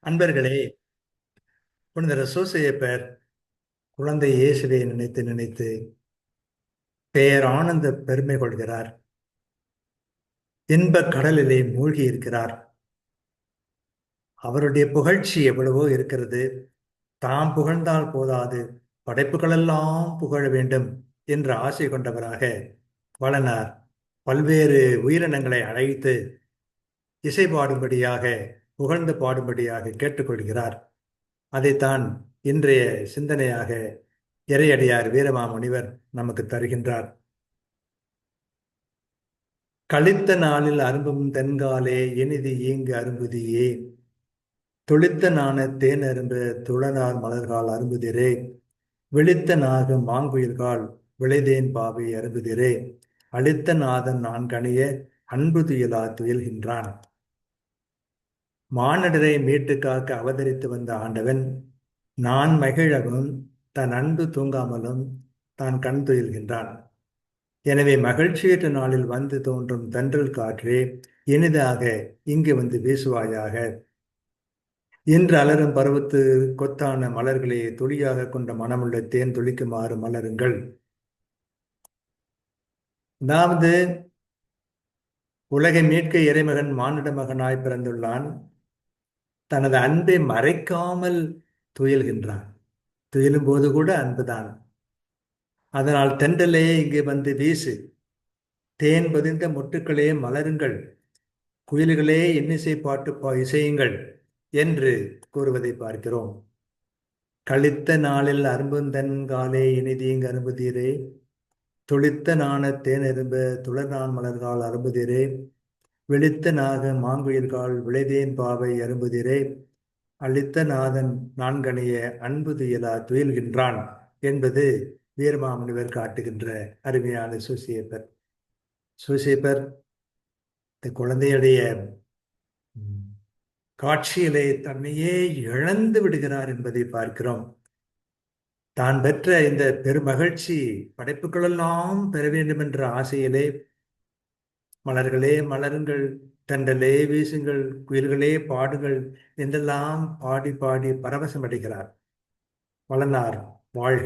அன்பர்களே, புனிதர் சூசையப்பர் குழந்தை இயேசுவை நினைத்து நினைத்து பேரானந்த பெருமை கொள்கிறார். இன்பக் கடலிலே மூழ்கி இருக்கிறார். அவருடைய புகழ்ச்சி எவ்வளவோ இருக்கிறது. தாம் புகழ்ந்தால் போதாது, படைப்புகளெல்லாம் புகழ வேண்டும் என்ற ஆசை கொண்டவராக வளனார் பல்வேறு உயிரினங்களை அழைத்து இசை பாடும்படியாக, புகழ்ந்து பாடும்படியாக கேட்டுக்கொள்கிறார். அதைத்தான் இன்றைய சிந்தனையாக இறையடியார் வீரமாமுனிவர் நமக்கு தருகின்றார். கழித்த நாளில் அரும்பும் தென்காலே இனிது ஈங்கு அரும்புதியே, துளித்த நாண தேன் அரும்பு துளனார் மலர்கால் அரும்புதிரே, விழித்த நாகம் மாங்குயில்கால் விளைதேன் பாவை அரும்புதிரே, அளித்த நாதன் நான் கணிய அன்பு துயிலா துயில்கின்றான். மானிடரை மீட்டு காக்க அவதரித்து வந்த ஆண்டவன் நான் மகிழவும் தன் அன்பு தூங்காமலும் தான் கண் துயில்கின்றான். எனவே மகிழ்ச்சியற்ற நாளில் வந்து தோன்றும் தென்றல் காற்றே, இனிதாக இங்கு வந்து வீசுவாயாக. இன்று அலரும் பருவத்து கொத்தான மலர்களே, துளியாக கொண்ட மனமுள்ள தேன் துளிக்குமாறு மலருங்கள். அதாவது உலகை மீட்க இறைமகன் மானிட மகனாய் பிறந்துள்ளான். தனது அன்பை மறைக்காமல் துயில்கின்றான். துயிலும் போது கூட அன்புதான். அதனால் தென்றலே இங்கே வந்து வீசு, தேன் பதிந்த மொட்டுக்களே மலருங்கள், குயில்களே இன்னிசை பாட்டு இசையுங்கள் என்று கூறுவதை பார்க்கிறோம். கழித்த நாளில் அரும்புந்தன் காலே இனிதீங்கு அரும்புதீரே, துளித்த நாண தேன் எறும்பு துளர்நான் மலர்கால் அரும்புதீரே, விழித்த நாக மாங்குயில்கால் விளைதேன் பாவை அரும்புதீரே, அளித்த நாதன் நான்கணிய அன்பு துயிலா துயில்கின்றான் என்பது வீரமாமுனிவர் காட்டுகின்ற அருமையான சூசியப்பர். சூசியப்பர் இந்த குழந்தையுடைய காட்சியிலே தன்னையே இழந்து விடுகிறார் என்பதை பார்க்கிறோம். தான் பெற்ற இந்த பெருமகிழ்ச்சி படைப்புகளெல்லாம் பெற வேண்டும் என்ற ஆசையிலே மலர்களே மலருங்கள், தென்றலே வீசுங்கள், குயில்களே பாடுங்கள் என்றெல்லாம் பாடி பாடி பரவசம் அடைகிறார். வளனார் வாழ்க.